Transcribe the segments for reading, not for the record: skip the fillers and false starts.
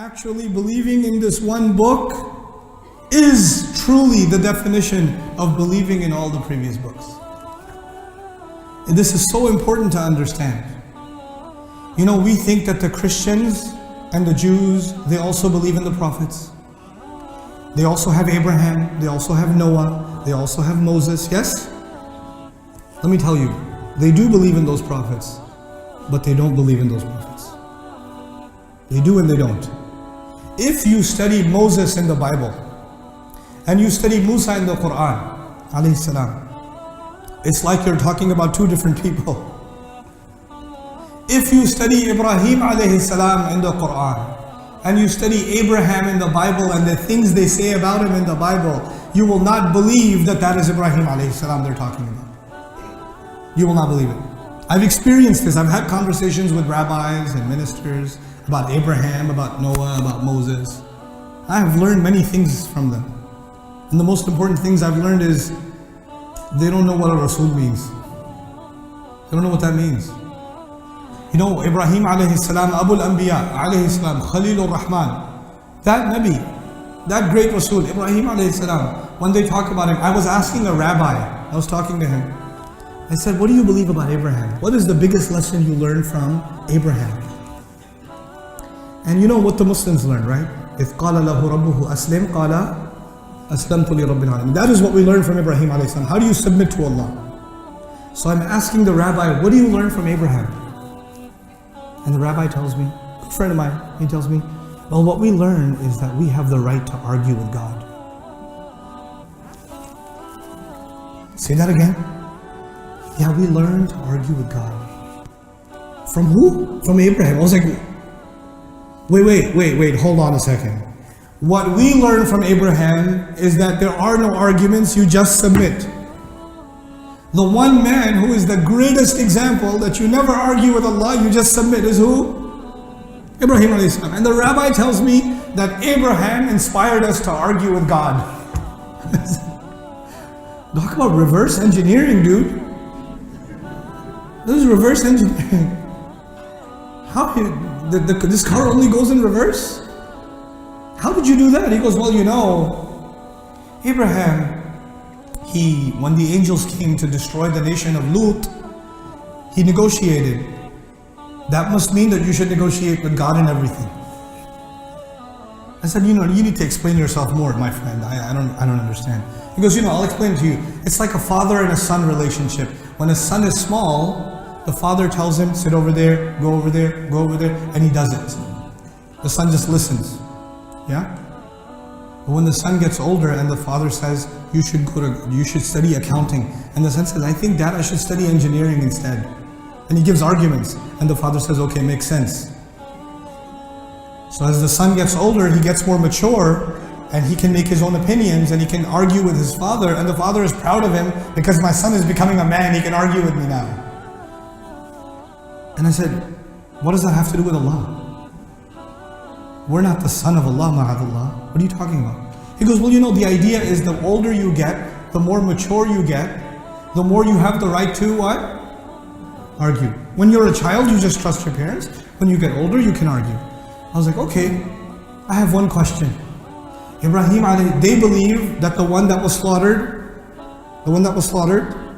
Actually believing in this one book is truly the definition of believing in all the previous books. And this is so important to understand. You know, we think that the Christians and the Jews, they also believe in the prophets. They also have Abraham, they also have Noah, they also have Moses, yes? Let me tell you, they do believe in those prophets, but they don't believe in those prophets. They do and they don't. If you study Moses in the Bible, and you study Musa in the Qur'an, alaihissalam, it's like you're talking about two different people. If you study Ibrahim alaihissalam in the Qur'an, and you study Abraham in the Bible and the things they say about him in the Bible, you will not believe that that is Ibrahim alaihissalam they're talking about. You will not believe it. I've experienced this. I've had conversations with rabbis and ministers about Abraham, about Noah, about Moses. I have learned many things from them. And the most important things I've learned is they don't know what a Rasul means. They don't know what that means. You know, Ibrahim alayhi salam, Abul Anbiya alayhi salam, Khalilur Rahman, that Nabi, that great Rasul, Ibrahim alayhi salam, when they talk about him, I was asking a rabbi, I was talking to him. I said, what do you believe about Abraham? What is the biggest lesson you learned from Abraham? And you know what the Muslims learn, right? إِذْ قَالَ لَهُ رَبُّهُ أَسْلِمْ قَالَ أَسْلَمْتُ لِرَبِّ الْعَالَمِينَ. That is what we learn from Ibrahim alayhi salam. How do you submit to Allah? So I'm asking the rabbi, what do you learn from Abraham? And the rabbi tells me, a friend of mine, he tells me, well, what we learn is that we have the right to argue with God. Say that again. Yeah, we learn to argue with God. From who? From Abraham. I was like, wait, hold on a second. What we learn from Abraham is that there are no arguments, you just submit. The one man who is the greatest example that you never argue with Allah, you just submit, is who? Ibrahim alayhi salam. And the rabbi tells me that Abraham inspired us to argue with God. Talk about reverse engineering, dude. This is reverse engineering. How this car only goes in reverse? How did you do that? He goes, well, you know, Abraham, when the angels came to destroy the nation of Lut, he negotiated. That must mean that you should negotiate with God and everything. I said, you know, you need to explain yourself more, my friend. I don't understand. He goes, you know, I'll explain to you. It's like a father and a son relationship. When a son is small, the father tells him, sit over there, go over there, go over there, and he does it. The son just listens. Yeah? But when the son gets older and the father says, you should study accounting, and the son says, I think Dad, I should study engineering instead. And he gives arguments, and the father says, okay, makes sense. So as the son gets older, he gets more mature, and he can make his own opinions, and he can argue with his father, and the father is proud of him, because my son is becoming a man, he can argue with me now. And I said, what does that have to do with Allah? We're not the son of Allah, ma'adallah. What are you talking about? He goes, well, you know, the idea is the older you get, the more mature you get, the more you have the right to what? Argue. When you're a child, you just trust your parents. When you get older, you can argue. I was like, okay, I have one question. Ibrahim, they believe that the one that was slaughtered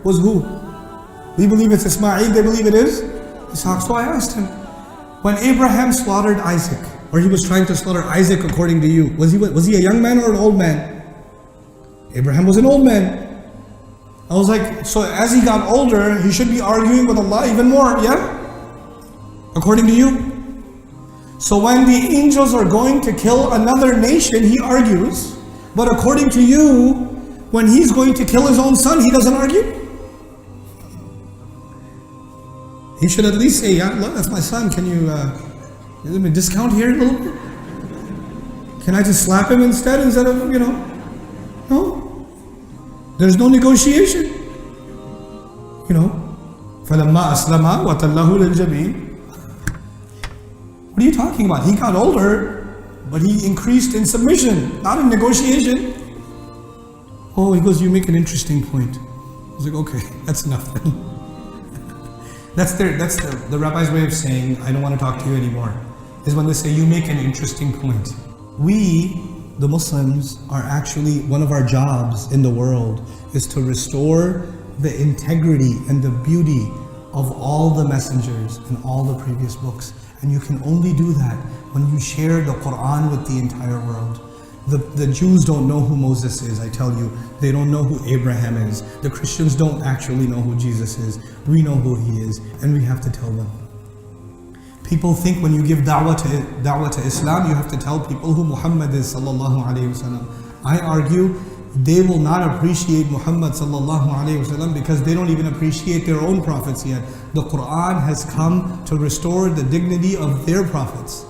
was who? We believe it's Ismail, they believe it is Ishaq. So I asked him, when Abraham slaughtered Isaac, or he was trying to slaughter Isaac according to you, was he a young man or an old man? Abraham was an old man. I was like, so as he got older, he should be arguing with Allah even more, yeah? According to you? So when the angels are going to kill another nation, he argues. But according to you, when he's going to kill his own son, he doesn't argue? He should at least say, yeah, look, that's my son, can you let me discount here a little bit? Can I just slap him instead of, you know? No. There's no negotiation. You know? فَلَمَّا أَسْلَمَا وَتَلَّهُ لِلْجَبِينِ. What are you talking about? He got older, but he increased in submission, not in negotiation. Oh, he goes, you make an interesting point. I was like, okay, that's enough then. That's the rabbi's way of saying, I don't want to talk to you anymore. is when they say, you make an interesting point. We, the Muslims, are actually, one of our jobs in the world is to restore the integrity and the beauty of all the messengers and all the previous books. And you can only do that when you share the Qur'an with the entire world. The Jews don't know who Moses is, I tell you. They don't know who Abraham is. The Christians don't actually know who Jesus is. We know who he is, and we have to tell them. People think when you give da'wah to Islam, you have to tell people who Muhammad is sallallahu alayhi wasallam. I argue they will not appreciate Muhammad sallallahu alayhi wasallam because they don't even appreciate their own prophets yet. The Qur'an has come to restore the dignity of their prophets.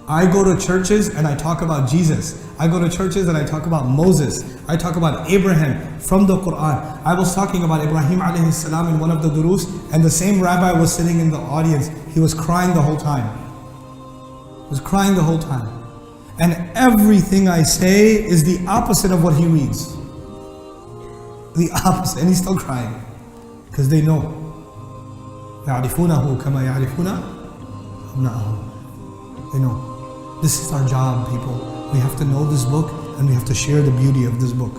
I go to churches and I talk about Jesus. I go to churches and I talk about Moses. I talk about Abraham from the Qur'an. I was talking about Ibrahim alaihissalam in one of the durus, and the same rabbi was sitting in the audience. He was crying the whole time. He was crying the whole time. And everything I say is the opposite of what he reads. The opposite. And he's still crying. Because they know. يَعْرِفُونَهُ كَمَا يَعْرِفُونَ أَبْنَاءَهُمْ. They know. This is our job, people. We have to know this book and we have to share the beauty of this book.